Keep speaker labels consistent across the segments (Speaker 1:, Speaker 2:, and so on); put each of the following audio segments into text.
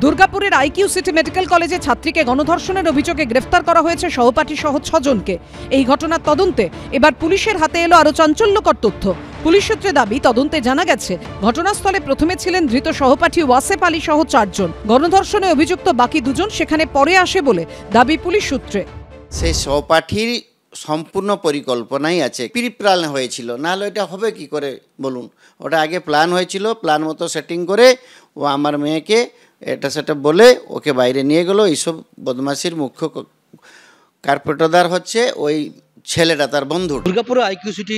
Speaker 1: দুর্গাপুরের IQ city medical কলেজে ছাত্রীকে গণধর্ষণের অভিযোগে গ্রেফতার করা হয়েছে সহপাঠী সহ 6 জনকে। এই ঘটনার তদন্তে এবার পুলিশের হাতে এলো আরো চাঞ্চল্যকর তথ্য। পুলিশ সূত্রে দাবি, তদন্তে জানা গেছে ঘটনাস্থলে প্রথমে ছিলেন ধৃত সহপাঠী ওয়াসেফ আলী সহ 4 জন। গণধর্ষণে অভিযুক্ত বাকি 2 জন সেখানে পরে আসে বলে দাবি পুলিশ সূত্রে।
Speaker 2: সেই সহপাঠীর সম্পূর্ণ পরিকল্পনাই আছে, প্রি প্ল্যান হয়েছিল, নাহলে এটা হবে কি করে বলুন। ওটা আগে প্ল্যান হয়েছিল, প্ল্যান মতো সেটিং করে ও আমার মেয়েকে এটা সেটা বলে ওকে বাইরে নিয়ে গেল। এইসব বদমাশির মুখ্য কার্পেটদার হচ্ছে ওই ছেলেটা, তার বন্ধু।
Speaker 3: দুর্গাপুরে আইকিউ সিটি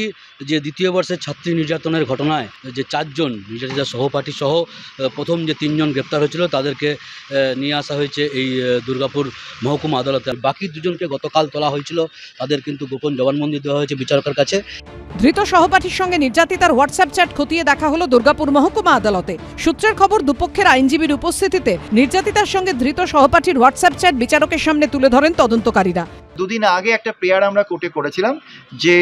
Speaker 3: যে দ্বিতীয় বর্ষের ছাত্রী নির্যাতনের ঘটনায় যে 4 জন নির্যাতিতা সহপাঠী সহ প্রথম যে 3 জন গ্রেপ্তার হয়েছিল তাদেরকে নিয়ে আসা হয়েছে এই দুর্গাপুর মহকুমা আদালতে। বাকি 2 জনকে গতকাল তোলা হয়েছিল, তাদের কিন্তু গোপন জবানবন্দি দেওয়া হয়েছে বিচারকের কাছে।
Speaker 1: ধৃত সহপাঠীর সঙ্গে নির্যাতিতার হোয়াটসঅ্যাপ চ্যাট খতিয়ে দেখা হলো দুর্গাপুর মহকুমা আদালতে। সূত্রের খবর, দুপক্ষের আইনজীবীর উপস্থিতিতে নির্যাতিতার সঙ্গে ধৃত সহপাঠীর হোয়াটসঅ্যাপ চ্যাট বিচারকের সামনে তুলে ধরেন তদন্তকারীরা।
Speaker 4: দুদিন আগে একটা প্রেয়ার আমরা কোর্টে করেছিলাম যে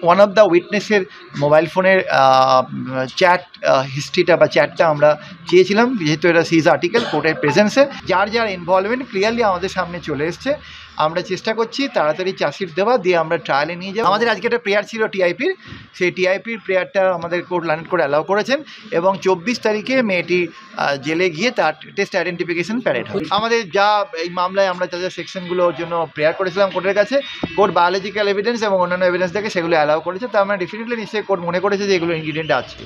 Speaker 4: ওয়ান অফ দ্য উইটনেসের মোবাইল ফোনের চ্যাট হিস্ট্রিটা বা চ্যাটটা আমরা চেয়েছিলাম, যেহেতু এটা সিজ আর্টিকেল কোর্টের প্রেজেন্সে। যার যার ইনভলভমেন্ট ক্লিয়ারলি আমাদের সামনে চলে এসছে। আমরা চেষ্টা করছি তাড়াতাড়ি চার্জশিট দেওয়া, দিয়ে আমরা ট্রায়ালে নিয়ে যাব। আমাদের আজকে একটা প্রেয়ার ছিল টিআইপির, সেই টিআইপির প্রেয়ারটা আমাদের কোর্ট লার্নেট করে অ্যালাউ করেছেন এবং 24 তারিখে মেয়েটি জেলে গিয়ে তার টেস্ট আইডেন্টিফিকেশন প্যারেড হবে। আমাদের যা এই মামলায় আমরা যা সেকশনগুলোর জন্য প্রেয়ার করেছিলাম কোর্টের কাছে, কোর্ট বায়োলজিক্যাল এভিডেন্স এবং অন্যান্য এভিডেন্স দেখে সেগুলো অ্যালাউ করেছে। তো আমরা ডেফিনেটলি নিশ্চয়ই কোর্ট মনে করেছে যে এগুলো ইনগ্রিডিয়েন্ট আছে।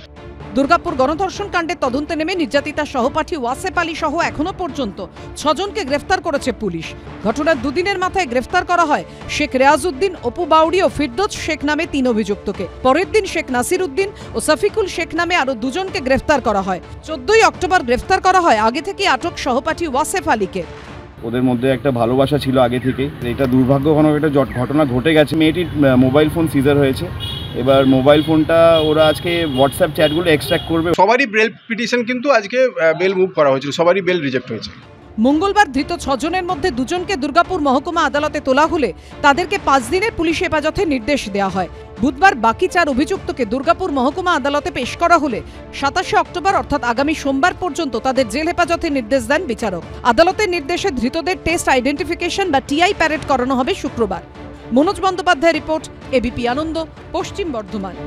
Speaker 1: দুর্গাপুর গণধর্ষণ কাণ্ডে তদন্তে নেমে নির্যাতিতা সহপাঠী ওয়াসেফ আলী সহ এখনো পর্যন্ত 6 জনকে গ্রেফতার করেছে পুলিশ। ঘটনার 2 দিনের মাথায় গ্রেফতার করা হয় শেখ রেয়াজউদ্দিন, অপু বাউরি ও ফিরদৌস শেখ নামে 3 অভিযুক্তকে। পরের দিন শেখ নাসির উদ্দিন ও সফিকুল শেখ নামে আরো 2 জনকে গ্রেফতার করা হয়। 14ই অক্টোবর গ্রেফতার করা হয় আগে থেকে আটক সহপাঠী ওয়াসেফ আলীকে।
Speaker 5: ওদের মধ্যে একটা ভালোবাসা ছিল আগে থেকে। এটা দুর্ভাগ্যজনক একটা ঘটনা ঘটে গেছে। মেয়েটির মোবাইল ফোন সিজার হয়েছে। এবার মোবাইল ফোনটা ওরা আজকে হোয়াটসঅ্যাপ চ্যাটগুলো এক্সট্র্যাক্ট করবে।
Speaker 6: সবারই বেল পিটিশন কিন্তু আজকে বেল মুভ করা হয়েছিল, সবারই বেল রিজেক্ট হয়েছে।
Speaker 1: মঙ্গলবার ধৃত 6 জনের মধ্যে 2 জনকে দুর্গাপুর মহকুমা আদালতে তোলা হলে তাদেরকে 5 দিনের পুলিশ হেফাজতে নির্দেশ দেওয়া হয়। বুধবার বাকি 4 অভিযুক্তকে দুর্গাপুর মহকুমা আদালতে পেশ করা হলে 27 অক্টোবর অর্থাৎ আগামী সোমবার পর্যন্ত তাদের জেল হেফাজতে নির্দেশ দেন বিচারক। আদালতের নির্দেশে ধৃতদের টেস্ট আইডেন্টিফিকেশন বা টিআই প্যারেড করানো হবে শুক্রবার। মনোজ বন্দ্যোপাধ্যায় রিপোর্ট, এবিপি আনন্দ, পশ্চিম বর্ধমান।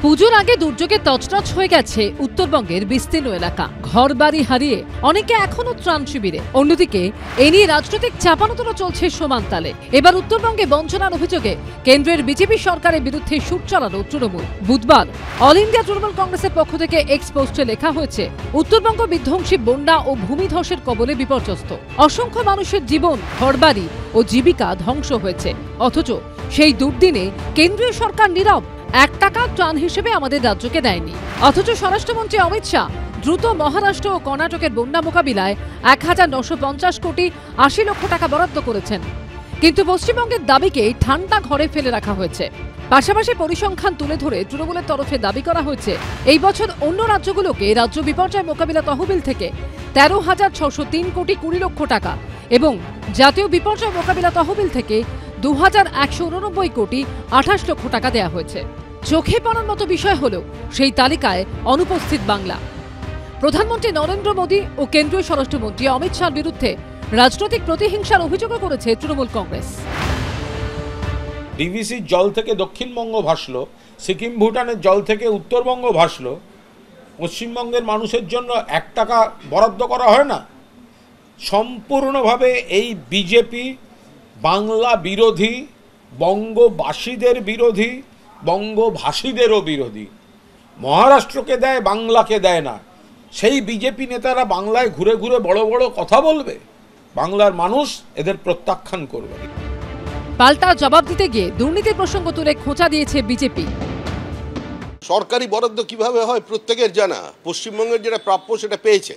Speaker 7: পুজোর আগে দুর্যোগে তছনছ হয়ে গেছে উত্তরবঙ্গের বিস্তীর্ণ এলাকা। ঘরবাড়ি হারিয়ে অনেকে এখনো ত্রাণ শিবিরে। অন্যদিকে এ নিয়ে রাজনৈতিক চাপানোতরা চলছে সমান তালে। এবার উত্তরবঙ্গে বঞ্চনার অভিযোগে কেন্দ্রের বিজেপি সরকারের বিরুদ্ধে সুর চালানো তৃণমূল। বুধবার অল ইন্ডিয়া তৃণমূল কংগ্রেসের পক্ষ থেকে এক্স পোস্টে লেখা হয়েছে, উত্তরবঙ্গ বিধ্বংসী বন্যা ও ভূমিধসের কবলে বিপর্যস্ত। অসংখ্য মানুষের জীবন, ঘরবাড়ি ও জীবিকা ধ্বংস হয়েছে। অথচ সেই দুর্দিনে কেন্দ্রীয় সরকার নীরব। 1 টাকা ত্রাণ হিসেবে আমাদের রাজ্যকে দেয়নি। অথচ স্বরাষ্ট্রমন্ত্রী অমিত শাহ দ্রুত মহারাষ্ট্র ও কর্ণাটকের বন্যা মোকাবিলায় 1950 কোটি 80 লক্ষ টাকা বরাদ্দ করেছেন। কিন্তু পশ্চিমবঙ্গের দাবিকে ঠান্ডা ঘরে ফেলে রাখা হয়েছে। পাশাপাশি পরিসংখ্যান তুলে ধরে তৃণমূলের তরফে দাবি করা হয়েছে, এই বছর অন্য রাজ্যগুলোকে রাজ্য বিপর্যয় মোকাবিলা তহবিল থেকে 13,603 কোটি 20 লক্ষ টাকা এবং জাতীয় বিপর্যয় মোকাবিলা তহবিল থেকে 2,189 কোটি 28 লক্ষ টাকা দেওয়া হয়েছে। চোখে পড়ার মতো বিষয় হলো সেই তালিকায় অনুপস্থিত বাংলা। প্রধানমন্ত্রী নরেন্দ্র মোদী ও কেন্দ্রীয় স্বরাষ্ট্রমন্ত্রী অমিত শাহর বিরুদ্ধে রাজনৈতিক প্রতিহিংসার অভিযোগও করেছে তৃণমূল কংগ্রেস।
Speaker 8: ডিভিসির জল থেকে দক্ষিণবঙ্গ ভাসলো, সিকিম ভুটানের জল থেকে উত্তরবঙ্গ ভাসলো। পশ্চিমবঙ্গের মানুষের জন্য 1 টাকা বরাদ্দ করা হয় না। সম্পূর্ণভাবে এই বিজেপি বাংলা বিরোধী, বঙ্গবাসীদের বিরোধী, বঙ্গভাষীদেরও বিরোধী। মহারাষ্ট্রকে দেয়, বাংলাকে দেয় না। সেই বিজেপি নেতারা বাংলায় ঘুরে ঘুরে বড় বড় কথা বলবে, বাংলার মানুষ এদের প্রত্যাখ্যান করবে।
Speaker 7: পাল্টা জবাব দিতে গিয়ে দুর্নীতির প্রসঙ্গ তুলে খোঁচা দিয়েছে বিজেপি।
Speaker 9: সরকারি বরাদ্দ কিভাবে হয় প্রত্যেকের জানা। পশ্চিমবঙ্গের যেটা প্রাপ্য সেটা পেয়েছে,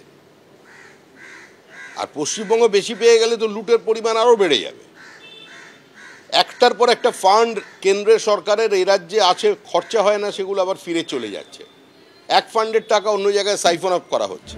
Speaker 9: আর পশ্চিমবঙ্গ বেশি পেয়ে গেলে তো লুটের পরিমাণ আরও বেড়ে যাবে। একটার পর একটা ফান্ড কেন্দ্রের সরকারের এই রাজ্যে আছে, খরচা হয় না, সেগুলো আবার ফিরে চলে যাচ্ছে। এক ফান্ডের টাকা অন্য জায়গায় সাইফন অফ করা হচ্ছে।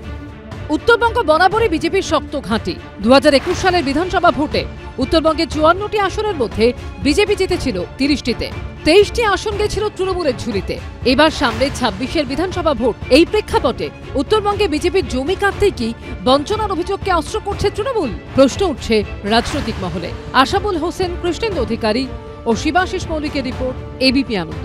Speaker 7: উত্তরবঙ্গ বরাবরই বিজেপির শক্ত ঘাঁটি। 2021 সালের বিধানসভা ভোটে উত্তরবঙ্গে 54টি আসনের মধ্যে বিজেপি জিতেছিল 30টিতে, 23টি আসন গেছিল তৃণমূলের ঝুলিতে। এবার সামনে 26এর বিধানসভা ভোট। এই প্রেক্ষাপটে উত্তরবঙ্গে বিজেপির জমি কাটতেই কি বঞ্চনার অভিযোগকে অস্ত্র করছে তৃণমূল? প্রশ্ন উঠছে রাজনৈতিক মহলে। আশাবুল হোসেন, কৃষ্ণেন্দু অধিকারী ও শিবাশিস মৌলিকের রিপোর্ট, এবিপি আনন্দ।